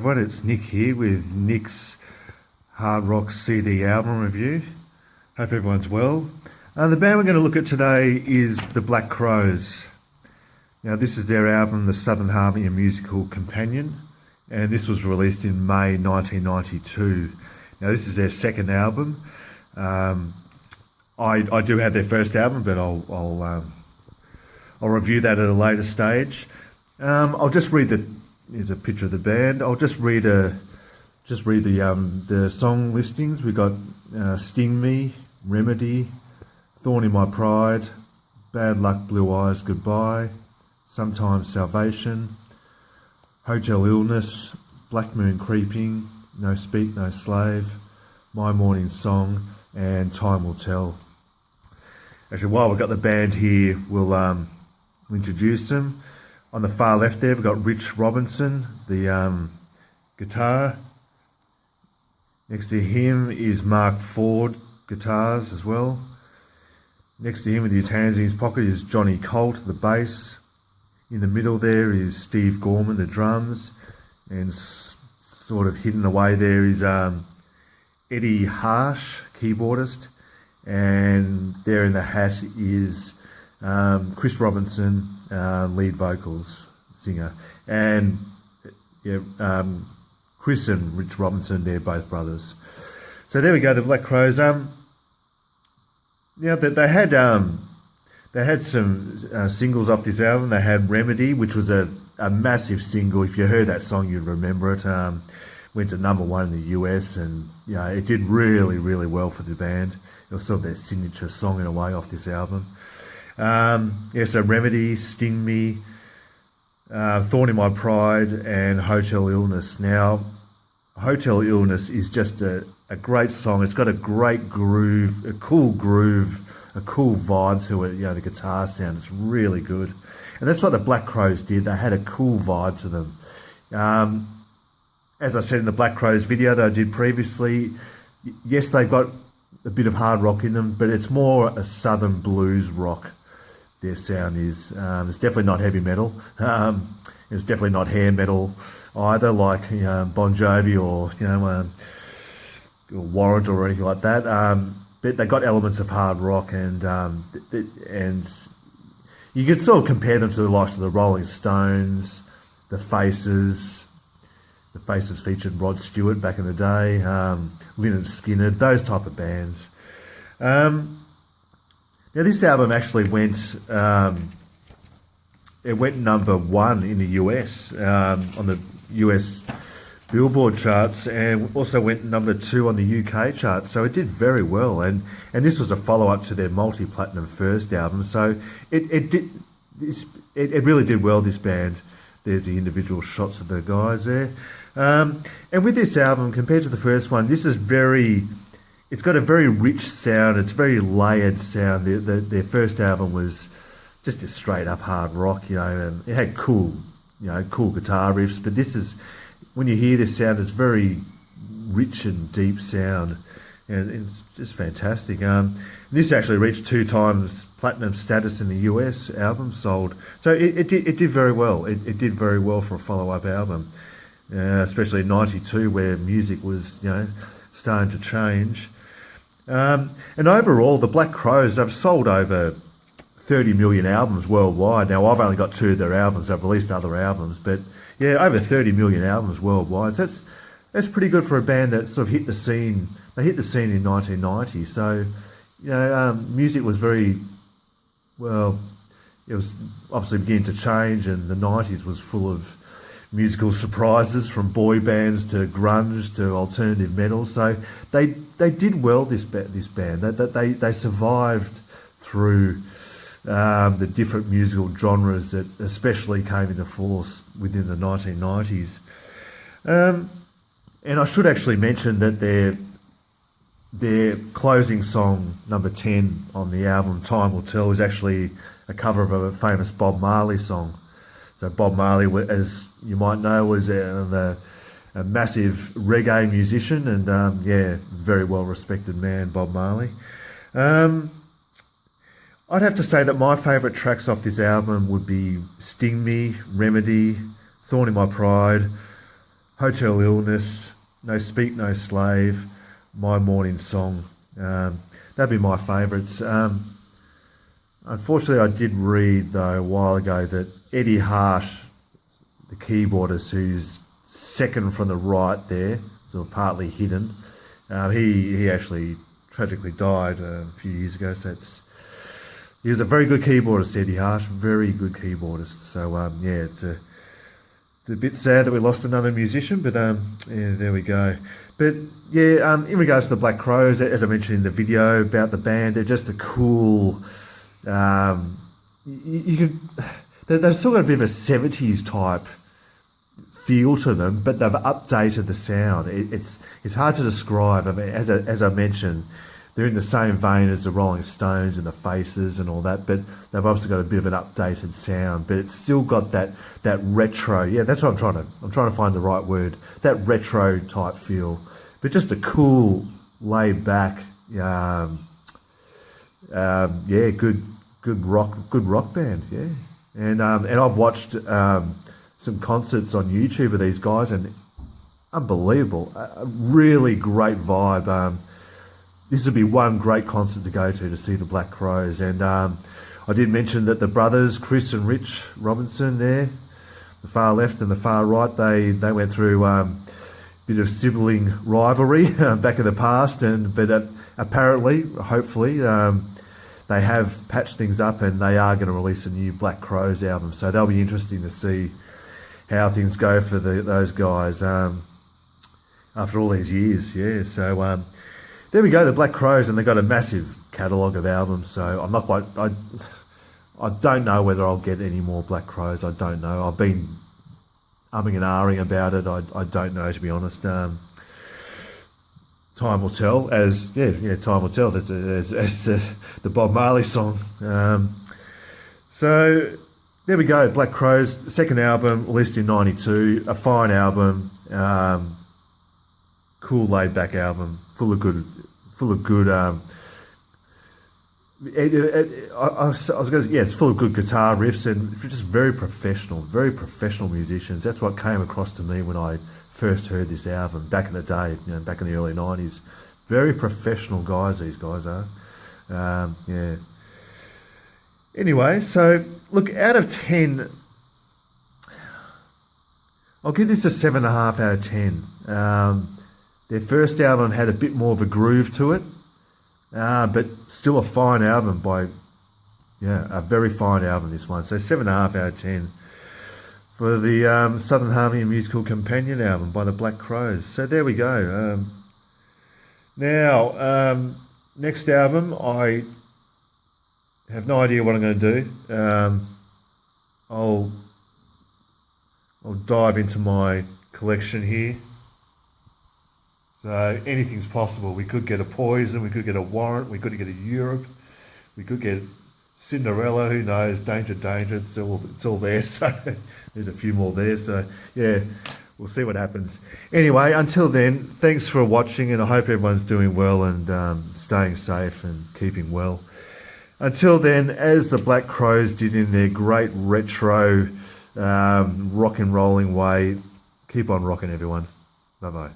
everyone, it's Nick here with Nick's Hard Rock CD album review. Hope everyone's well. The band we're going to look at today is the Black Crowes. Now this is their album, The Southern Harmony, a Musical Companion, and this was released in May 1992. Now this is their second album. I do have their first album, but I'll review that at a later stage. I'll just read here's a picture of the band. I'll just read the song listings. We got Sting Me, Remedy, Thorn in My Pride, Bad Luck, Blue Eyes, Goodbye, Sometimes Salvation, Hotel Illness, Black Moon Creeping, No Speak, No Slave, My Morning Song, and Time Will Tell. Actually, while we've got the band here, we'll introduce them. On the far left there, we've got Rich Robinson, the guitar. Next to him is Mark Ford, guitars as well. Next to him with his hands in his pocket is Johnny Colt, the bass. In the middle there is Steve Gorman, the drums. And sort of hidden away there is Eddie Harsh, keyboardist. And there in the hat is Chris Robinson, lead vocals, singer. And Chris and Rich Robinson, they're both brothers. So there we go, the Black Crowes. They had some singles off this album. They had Remedy, which was a massive single. If you heard that song, you'd remember it. Went to #1 in the US, and it did really, really well for the band. It was sort of their signature song in a way off this album. So Remedy, Sting Me, Thorn in My Pride, and Hotel Illness. Now, Hotel Illness is just a great song. It's got a great groove, a cool vibe to it. The guitar sound is really good. And that's what the Black Crowes did. They had a cool vibe to them. As I said in the Black Crowes video that I did previously, yes, they've got a bit of hard rock in them, but it's more a southern blues rock. Their sound is. It's definitely not heavy metal. It's definitely not hair metal either, like Bon Jovi or Warrant or anything like that. But they got elements of hard rock, and you could sort of compare them to the likes of the Rolling Stones, the Faces. The Faces featured Rod Stewart back in the day, Lynyrd Skynyrd, those type of bands. Now this album actually went #1 in the US on the US Billboard charts, and also went #2 on the UK charts. So it did very well, and this was a follow-up to their multi-platinum first album. So it really did well, this band. There's the individual shots of the guys there. And with this album, compared to the first one, it's got a very rich sound. It's a very layered sound. Their first album was just a straight up hard rock, and it had cool guitar riffs. But this is, when you hear this sound, it's very rich and deep sound, and it's just fantastic. This actually reached 2 times platinum status in the US. Album sold, so it did very well. It did very well for a follow-up album, especially in '92, where music was starting to change. And overall, the Black Crowes, they've sold over 30 million albums worldwide. Now, I've only got 2 of their albums. They've released other albums, but over 30 million albums worldwide. So that's pretty good for a band that sort of hit the scene. They hit the scene in 1990. So, music was it was obviously beginning to change, and the 90s was full of musical surprises, from boy bands to grunge to alternative metal. So they did well, this band. They survived through the different musical genres that especially came into force within the 1990s. And I should actually mention that their closing song, number 10 on the album, Time Will Tell, is actually a cover of a famous Bob Marley song. So Bob Marley, as you might know, was a massive reggae musician, and very well respected man, Bob Marley. I'd have to say that my favourite tracks off this album would be Sting Me, Remedy, Thorn in My Pride, Hotel Illness, No Speak, No Slave, My Morning Song. That'd be my favourites. Unfortunately, I did read, though, a while ago that Eddie Harsh, the keyboardist, who's second from the right there, sort of partly hidden, he actually tragically died a few years ago. So he was a very good keyboardist, Eddie Harsh, very good keyboardist. So yeah, it's a bit sad that we lost another musician, but yeah, there we go. But yeah, in regards to the Black Crowes, as I mentioned in the video about the band, they're just a cool. They've still got a bit of a 70s type feel to them, but they've updated the sound. It's hard to describe. I mean, as I mentioned, they're in the same vein as the Rolling Stones and the Faces and all that, but they've obviously got a bit of an updated sound. But it's still got that retro. Yeah, that's what I'm trying to find the right word. That retro type feel, but just a cool, laid back. Yeah, good rock band. Yeah, and I've watched some concerts on YouTube of these guys, and unbelievable, a really great vibe. This would be one great concert to go to see the Black Crowes. And I did mention that the brothers, Chris and Rich Robinson there, the far left and the far right, they went through a bit of sibling rivalry back in the past. But apparently, hopefully, they have patched things up and they are going to release a new Black Crowes album. So that'll be interesting to see how things go for those guys after all these years. Yeah, so... there we go, the Black Crowes, and they've got a massive catalogue of albums, so I'm not quite... I don't know whether I'll get any more Black Crowes, I don't know. I've been umming and ahhing about it, I don't know, to be honest. Time will tell, time will tell, as the Bob Marley song. So, there we go, Black Crowes, second album, released in 92, a fine album, cool laid-back album, full of good. It's full of good guitar riffs and just very professional musicians. That's what came across to me when I first heard this album back in the day, back in the early 90s. Very professional guys, these guys are. Yeah. Anyway, so look, out of 10, I'll give this a 7.5 out of 10. Their first album had a bit more of a groove to it, but still a fine album a very fine album, this one. So 7.5 out of 10 for the Southern Harmony Musical Companion album by the Black Crowes. So there we go. Now, next album, I have no idea what I'm going to do. I'll dive into my collection here. So anything's possible. We could get a Poison, we could get a Warrant, we could get a Europe, we could get Cinderella, who knows, Danger, it's all there. So there's a few more there. So yeah, we'll see what happens. Anyway, until then, thanks for watching, and I hope everyone's doing well and staying safe and keeping well. Until then, as the Black Crowes did in their great retro rock and rolling way, keep on rocking, everyone. Bye-bye.